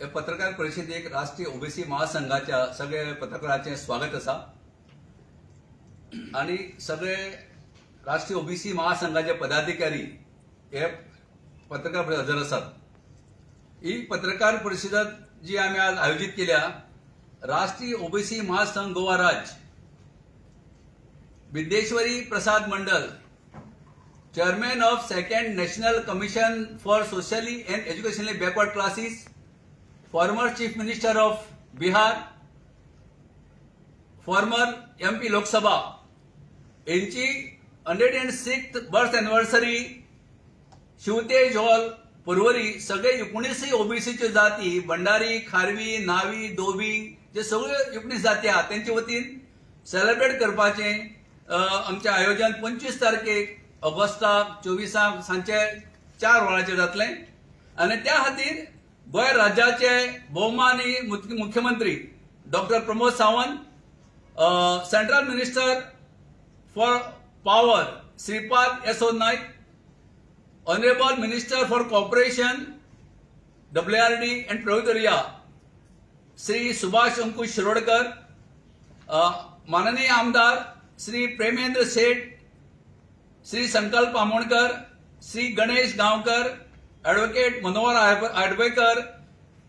पत्रकार परिषदेक राष्ट्रीय ओबीसी महासंघाच्या सगळे पत्रकारांचे स्वागत असा आणि सगळे राष्ट्रीय ओबीसी महासंघाचे पदाधिकारी हे पत्रकार परिषदेत हजर असतात। ही पत्रकार परिषद जी आम्ही आज आयोजित केल्या राष्ट्रीय ओबीसी महासंघ गोवा राज्य Vidyeshwari Prasad Mandal chairman of second national commission for socially and educationally backward classes, former chief minister of Bihar, former MP Lok Sabha यांची 106th birth anniversary Shivtej hall पुरवरी सगळे 19 ओबीसीचे जाती भंडारी, खारवी, नावी, दोबी जे सगळे 19 जाती आहात त्यांच्या वतीन सेलिब्रेट करपाचे आमचे आयोजन 25 तारखेक ऑगस्टाक 24 सांचे 4 वरांचेर जातले आणि त्या खातीर गोय राज्याचे भौमानी मुख्यमंत्री doctor Pramod Sawant, central minister for power Shripad Yesso Naik, honourable minister for corporation WRD and प्रोविटोरिया श्री सुभाष अंकुश शिरोडकर, माननीय आमदार Shri Premendra Sheth, Shri Sankalp Amonkar, Shri Ganesh Gaonkar, advocate Manohar Advekar,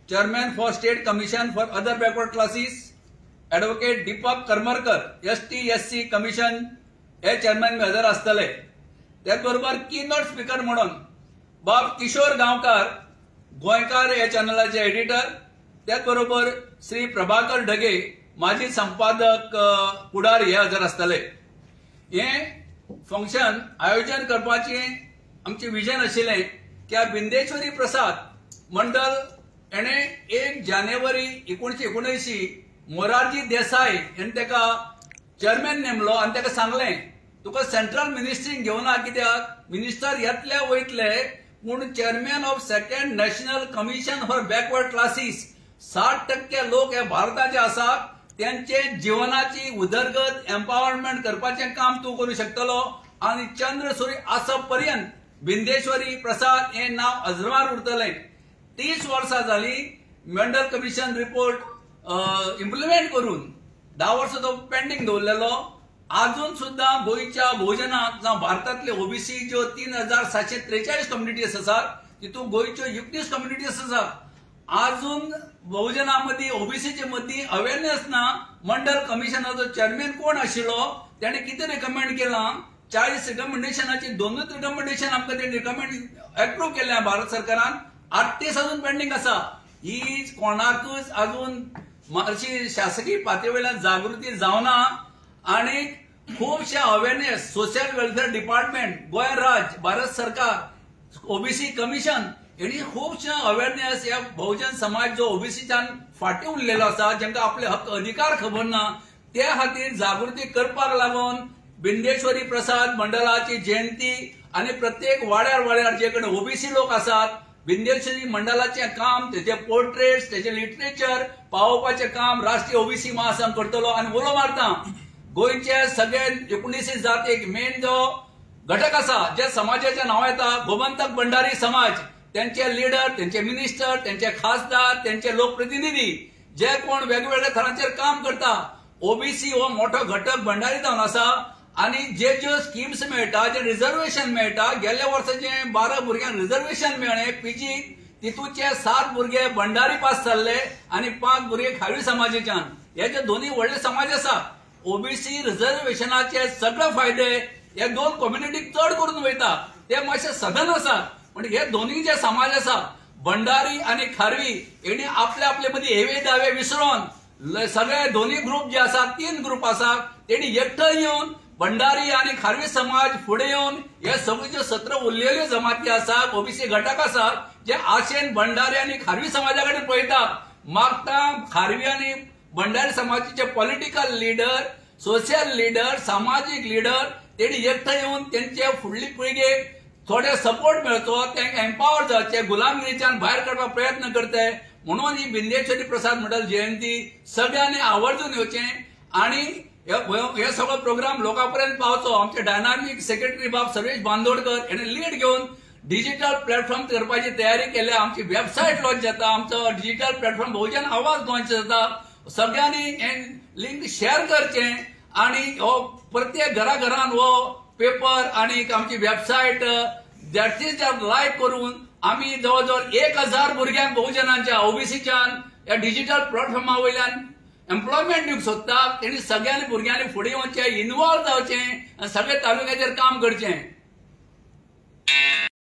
chairman for state commission for other backward classes, advocate Deepak Karmarkar ST SC commission हे चेयरमैन मी हजर आसतले। त्याचबरोबर कीनोट स्पीकर म्हणून बाब किशोर गांवकार गोयकार या चॅनलाचे एडिटर, त्याचबरोबर श्री प्रभाकर ढगे माजी संपादक पुढारी हे हजर आसतले। हे फंक्शन आयोजन करपाचे आमचे विजन आशिल्ले की बिंदेश्वरी प्रसाद मंडल याने 1 जानेवारी 1979 मोरारजी देसाई यांनी तेका चेयरमॅन नेमलो आणि तेका सांगले तुका सेंट्रल मिनिस्ट्रीन घेवना कित्याक मिनिस्टर येतले वयतले पूण chairman of second national commission for backward classes 60% लोक हे भारताचे आसात त्यांचे जीवनाची उदरगत एम्पावरमेंट करपाचे काम तू करू शकतलो आणि चंद्रसुरी आसप पर्यंत बिंदेश्वरी प्रसाद हे नाव अजरार उरतले। 30 वर्सां झाली मंडल कमिशन रिपोर्ट इम्प्लिमेंट करून 10 वर्सां तो पेंडिंग दवरलेलो। अजून सुद्धा गोयच्या भोजनात जावं भारतातले ओबीसी ज्यो 3743 कम्युनिटीज आसात तितून गोयच्यो 19 कम्युनिटीज आसात। अजून बहुजनामध्ये ओबीसीचे मध्य अवेअरनेस ना। मंडल कमिशनाचो चेयरमॅन कोण आशिल्लो त्याने किती रिकमेंड केला 40 रिकमेंडेशनाची 2च रिकमेंडेशन आमकां ते रिकमेंड अप्रूव्ह केल्या भारत सरकारान 38 अजून पेंडिंग आसा। ही कोणाकूच अजून मातशी शासकीय पातळीवेल्यान जागृती जावना आणि खूपशे अवेअरनेस सोशल वेलफेअर डिपार्टमेंट गोय राज्य भारत सरकार ओबीसी कमिशन यांनी खूपशे अवेअरनेस या बहुजन समाज जो ओबीसीच्यान फाटी उरलेलो आसा जांकां आपले हक्क अधिकार खबर ना त्या खातीर जागृती करपाक लागून बिंदेश्वरी प्रसाद मंडलाची जयंती आणि प्रत्येक वाड्यार जे कडेन ओबीसी लोक आसात बिंदेश्वरी मंडलाचे काम त्याचे पोर्ट्रेट्स त्याचे लिटरेचर पावोवपाचे काम राष्ट्रीय ओबीसी महासंघ करतलो आणि उलो मारता गोयचे सगळे 19 जातीक मेन जो घटक आसा जे समाजाचे नाव येता गोमंतक भंडारी समाज त्यांचे लीडर त्यांचे मिनिस्टर त्यांचे खासदार त्यांचे लोकप्रतिनिधी जे कोण वेगवेगळ्या थरांचेर काम करता ओबीसी हो मोठो घटक भंडारी जावन आसा आणि जे स्कीम्स मेळटा जे रिझर्वेशन मेळटा गेल्या वर्साचे 12 भुरग्यांक रिझर्वेशन मेळ्ळे PG तितूचे 7 भुरगे भंडारी पास जाल्ले आणि 5 भुरगे खारवी समाजाच्यान हे जे दोन्ही व्हडले समाज आसा ओबीसी रिझर्वेशनाचे सगळे फायदे हे 2 कम्युनिटीक चड करून वयता ते मातशे सदन आसात पण हे दोन्ही जे समाज आसा भंडारी आणि खारवी यांनी आपले मध्ये हेवे दावे विसरून सगळे दोन्ही ग्रुप जे आसा 3 ग्रुप आसा त्यांनी एकठांय येवन भंडारी आणि खारवी समाज फुडें येवन हे सगळे जे 17 उरलेल्यो जमाती आसा ओबीसी घटक आसात जे आशेन भंडारी आणि खारवी समाजा कडेन पळयतात मागता खारवी आणि भंडारी समाजाचे पॉलिटिकल लीडर सोशल लीडर सामाजिक लीडर त्यांनी एकठांय येवन त्यांचे फुडली पिळगेक थोडे सपोर्ट मेळचो तांकां एम्पावर जावचे गुलामगिरीच्यान भायर काडपाक प्रयत्न करते म्हणून ही बिंदेश्वरी प्रसाद मंडल जयंती सगळ्यांनी आवर्जून येवचे आणि हे सगळो प्रोग्राम लोकांपर्यंत पावचो। आमचे डायनामिक सेक्रेटरी बाब सर्वेश बांदोडकर यांनी लीड घेऊन डिजिटल प्लॅटफॉर्म करपाची तयारी केल्या. आमची वेबसायट लॉन्च जाता, आमचो डिजिटल प्लॅटफॉर्म बहुजन आवाज लॉन्च जाता. सगळ्यांनी हे लिंक शेअर करचें आणि हो प्रत्येक घराघरान हो पेपर आणि आमची वेबसायट जास्तीत लायक करून आम्ही जवळजवळ 1000 भुरग्यांक बहुजनांच्या ओबीसीच्यान या डिजिटल प्लॅटफॉर्मा वयल्यान एम्प्लॉयमेंट दिवंक सोदता. तेणी सगळ्यांनी भुरग्यांनी फुडें येवचें, इन्वॉल्व जावचें, सगळे तालुक्याचेर काम करचें.